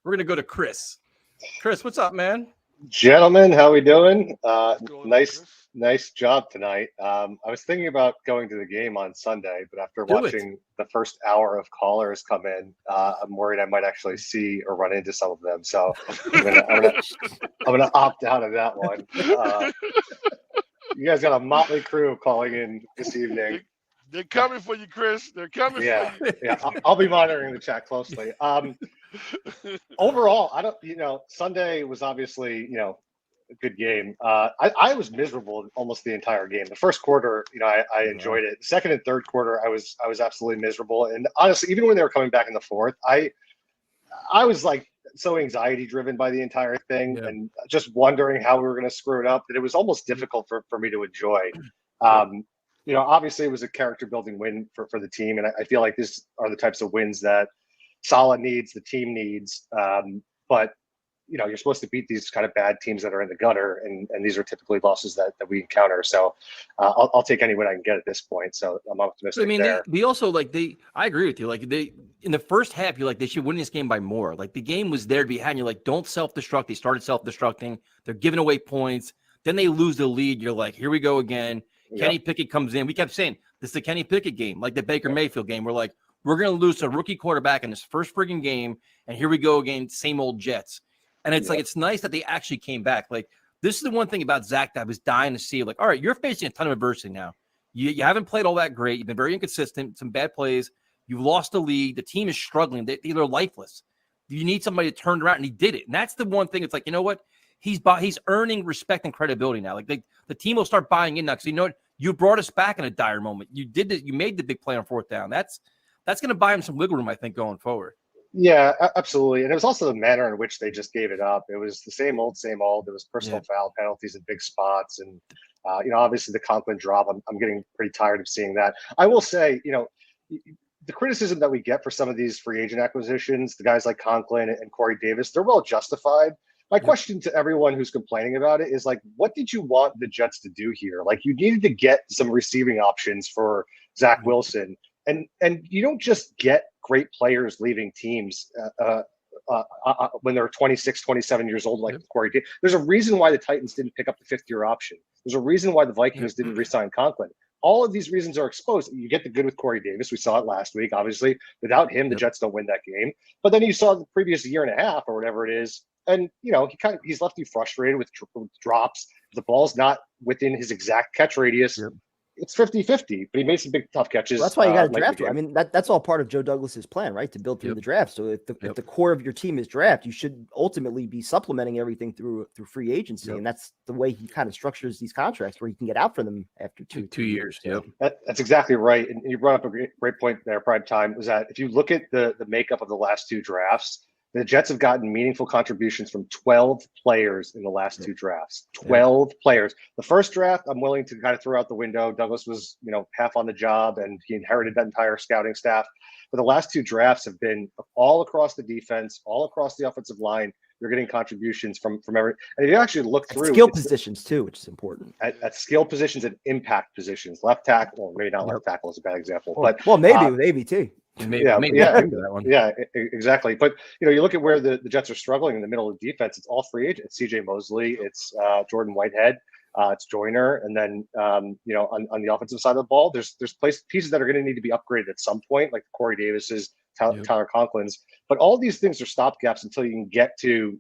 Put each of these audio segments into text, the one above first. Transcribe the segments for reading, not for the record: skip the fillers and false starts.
We're gonna go to Chris. Chris, what's up, man? Gentlemen, how we doing? What's going on, Nice, Chris? nice job tonight. I was thinking about going to the game on Sunday, but after Do it. watching the first hour of callers come in, I'm worried I might actually see or run into some of them. So I'm gonna opt out of that one. You guys got a motley crew calling in this evening. They're coming for you, Chris. They're coming Yeah, for yeah. I'll be monitoring the chat closely. you. Overall, I don't. Sunday was obviously a good game. I was miserable almost the entire game. The first quarter, I enjoyed it. The second and third quarter, I was absolutely miserable. And honestly, even when they were coming back in the fourth, I was like so anxiety driven by the entire thing and just wondering how we were going to screw it up that it was almost difficult for me to enjoy. Obviously it was a character building win for the team, and I feel like these are the types of wins that Salah needs, the team needs. But you're supposed to beat these kind of bad teams that are in the gutter, and these are typically losses that we encounter. So I'll take any win I can get at this point. So I'm optimistic. I mean, there. we also I agree with you. Like in the first half, you're like they should win this game by more. Like the game was there to be had. And you're like, don't self-destruct. They started self-destructing. They're giving away points. Then they lose the lead. You're like, here we go again. Kenny Pickett comes in. We kept saying this is the Kenny Pickett game, like the Baker Mayfield game. We're like, we're going to lose to a rookie quarterback in this first friggin' game, and here we go again, same old Jets. And it's like, it's nice that they actually came back. Like, this is the one thing about Zach that I was dying to see. Like, all right, you're facing a ton of adversity now. You haven't played all that great. You've been very inconsistent, some bad plays. You've lost the lead. The team is struggling. They're lifeless. You need somebody to turn around, and he did it. And that's the one thing. It's like, you know what? He's earning respect and credibility now. Like, the team will start buying in now because you know what? You brought us back in a dire moment. You did it. You made the big play on fourth down. That's going to buy him some wiggle room, I think, going forward. Yeah, absolutely. And it was also the manner in which they just gave it up. It was the same old, same old. There was personal foul penalties in big spots. And, obviously the Conklin drop, I'm getting pretty tired of seeing that. I will say, the criticism that we get for some of these free agent acquisitions, the guys like Conklin and Corey Davis, they're well justified. My question to everyone who's complaining about it is like, what did you want the Jets to do here? Like, you needed to get some receiving options for Zach Wilson. And you don't just get great players leaving teams when they're 26, 27 years old, like Corey did. There's a reason why the Titans didn't pick up the fifth-year option. There's a reason why the Vikings didn't re-sign Conklin. All of these reasons are exposed. You get the good with Corey Davis. We saw it last week. Obviously, without him, the Jets don't win that game. But then you saw the previous year and a half or whatever it is, and he's left you frustrated with drops. The ball's not within his exact catch radius. It's 50-50, but he made some big, tough catches. Well, that's why you got to draft him. I mean, that's all part of Joe Douglas's plan, right? To build through the draft. So if the core of your team is draft, you should ultimately be supplementing everything through free agency. And that's the way he kind of structures these contracts where he can get out for them after two years. So. That's exactly right. And you brought up a great point there, Prime Time, was that if you look at the makeup of the last two drafts, the Jets have gotten meaningful contributions from 12 players in the last two drafts. 12 players. The first draft, I'm willing to kind of throw out the window. Douglas was, half on the job, and he inherited that entire scouting staff. But the last two drafts have been all across the defense, all across the offensive line. You're getting contributions from every. And if you actually look through skill positions too, which is important. At skill positions and impact positions, left tackle, maybe not left tackle is a bad example, but maybe with AVT. Yeah, exactly. But you look at where the Jets are struggling in the middle of the defense. It's all free agent. It's CJ Mosley. It's Jordan Whitehead. It's Joyner. And then on the offensive side of the ball, there's pieces that are going to need to be upgraded at some point, like Corey Davis's, Tyler Conklin's. But all these things are stopgaps until you can get to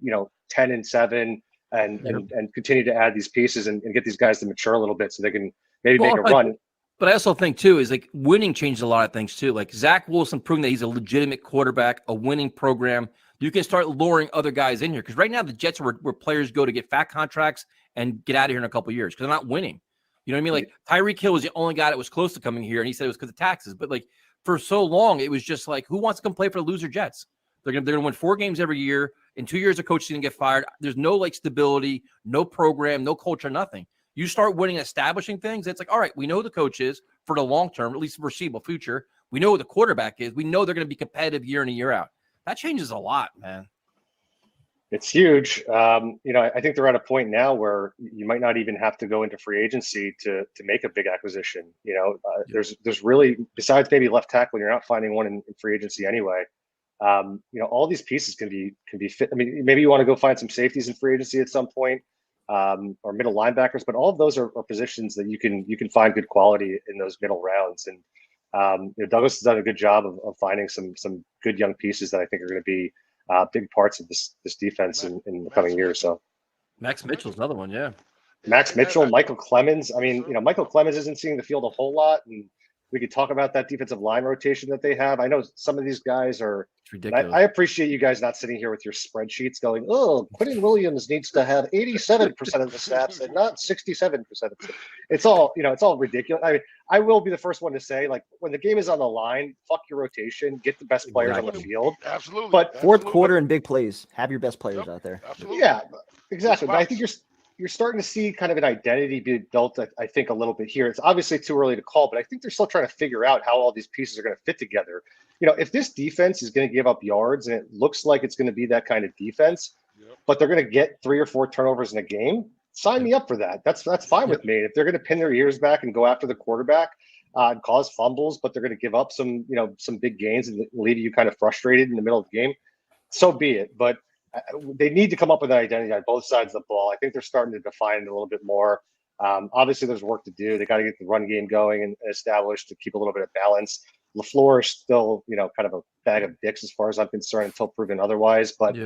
10-7 and continue to add these pieces and get these guys to mature a little bit so they can maybe make a run. But I also think, too, is like winning changes a lot of things, too. Like Zach Wilson proving that he's a legitimate quarterback, a winning program. You can start luring other guys in here. Because right now the Jets are where players go to get fat contracts and get out of here in a couple of years because they're not winning. You know what I mean? Like Tyreek Hill was the only guy that was close to coming here, and he said it was because of taxes. But like for so long, it was just like, who wants to come play for the loser Jets? They're gonna win 4 games every year. In 2 years, the coach is gonna get fired. There's no like stability, no program, no culture, nothing. You start winning, establishing things. It's like, all right, we know the coach is for the long term, at least the foreseeable future. We know who the quarterback is. We know they're going to be competitive year in and year out. That changes a lot, man. It's huge. I think they're at a point now where you might not even have to go into free agency to make a big acquisition. There's really, besides maybe left tackle, you're not finding one in free agency anyway. All these pieces can be fit. I mean, maybe you want to go find some safeties in free agency at some point, or middle linebackers, but all of those are positions that you can find good quality in those middle rounds. And Douglas has done a good job of finding some good young pieces that I think are going to be big parts of this defense in the coming years. So Max Mitchell's another one, yeah. Max Mitchell, Michael Clemens. I mean, Michael Clemens isn't seeing the field a whole lot, and we could talk about that defensive line rotation that they have. I know some of these guys are. It's ridiculous. I appreciate you guys not sitting here with your spreadsheets going, "Oh, Quentin Williams needs to have 87% of the snaps and not 67% of the." It's all it's all ridiculous. I mean, I will be the first one to say, like, when the game is on the line, fuck your rotation, get the best players on the field. Absolutely. But Fourth quarter and big plays. Have your best players out there. Absolutely. Yeah, exactly. But I think you're starting to see kind of an identity be built, I think, a little bit here. It's obviously too early to call, but I think they're still trying to figure out how all these pieces are going to fit together. If this defense is going to give up yards, and it looks like it's going to be that kind of defense, but they're going to get 3 or 4 turnovers in a game, sign me up for that. That's fine with me. If they're going to pin their ears back and go after the quarterback and cause fumbles, but they're going to give up some big gains and leave you kind of frustrated in the middle of the game, so be it. But they need to come up with an identity on both sides of the ball. I think they're starting to define it a little bit more. Obviously, there's work to do. They got to get the run game going and established to keep a little bit of balance. LaFleur is still, kind of a bag of dicks as far as I'm concerned until proven otherwise. But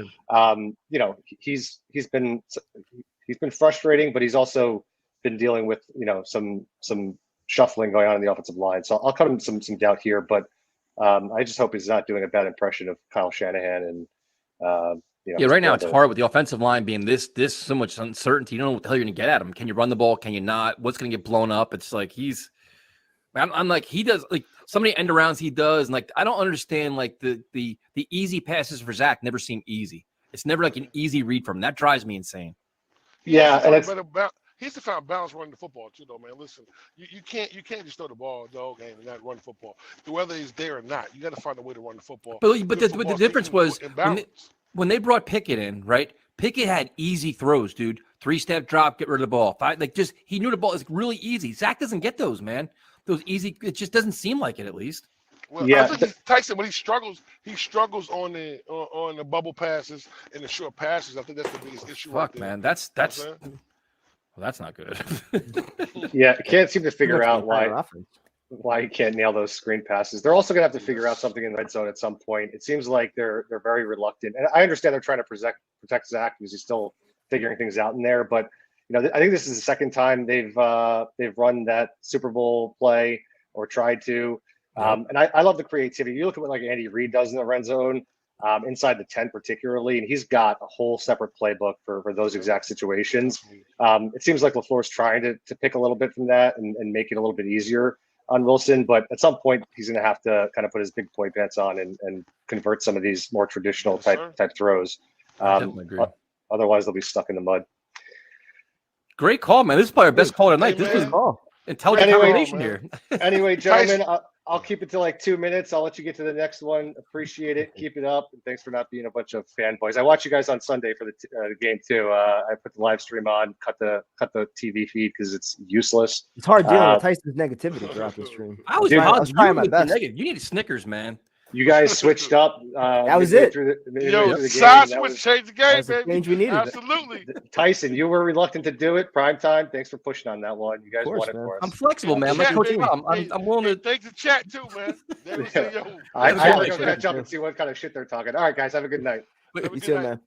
he's been frustrating, but he's also been dealing with some shuffling going on in the offensive line. So I'll cut him some doubt here, but I just hope he's not doing a bad impression of Kyle Shanahan and. Right now it's hard with the offensive line being this so much uncertainty. You don't know what the hell you're going to get at him. Can you run the ball? Can you not? What's going to get blown up? It's like I'm like, he does like so many end arounds he does, and like I don't understand like the easy passes for Zach never seem easy. It's never like an easy read from him. That drives me insane. Yeah, and he's the found balance running the football too, though, man. Listen, you can't just throw the ball dog game and not run the football. Whether he's there or not, you got to find a way to run the football. But the difference was when they brought Pickett in, right? Pickett had easy throws, dude. 3-step drop, get rid of the ball. He knew the ball is really easy. Zach doesn't get those, man. Those easy. It just doesn't seem like it, at least. Well, yeah. I think Tyson, when he struggles on the bubble passes and the short passes. I think that's the biggest issue. Fuck, man, that's not good. Yeah, can't seem to figure out why he can't nail those screen passes. They're also gonna have to figure out something in the red zone at some point. It seems like they're very reluctant, and I understand they're trying to protect Zach because he's still figuring things out in there. But I think this is the second time they've run that Super Bowl play or tried to. And I love the creativity. You look at what like Andy Reid does in the red zone, inside the 10 particularly, and he's got a whole separate playbook for those exact situations. It seems like LaFleur's trying to pick a little bit from that and make it a little bit easier on Wilson, but at some point he's going to have to kind of put his big boy pants on and convert some of these more traditional type throws. Otherwise, they'll be stuck in the mud. Great call, man. This is probably our best call tonight. This was intelligent conversation here. Anyway, gentlemen, I'll keep it to like 2 minutes. I'll let you get to the next one. Appreciate it. Keep it up. And thanks for not being a bunch of fanboys. I watch you guys on Sunday for the game too. I put the live stream on, cut the TV feed because it's useless. It's hard dealing with Tyson's negativity throughout the stream. I was trying my best. You need Snickers, man. You guys switched up. That was it. Side switch changed the game, baby. Change we needed. Absolutely. Tyson, you were reluctant to do it. Prime time. Thanks for pushing on that one. You guys won it for us. I'm flexible, man. I'm willing to. Thanks to chat too, man. I gotta go catch up and see what kind of shit they're talking. All right, guys. Have a good night. You too, man.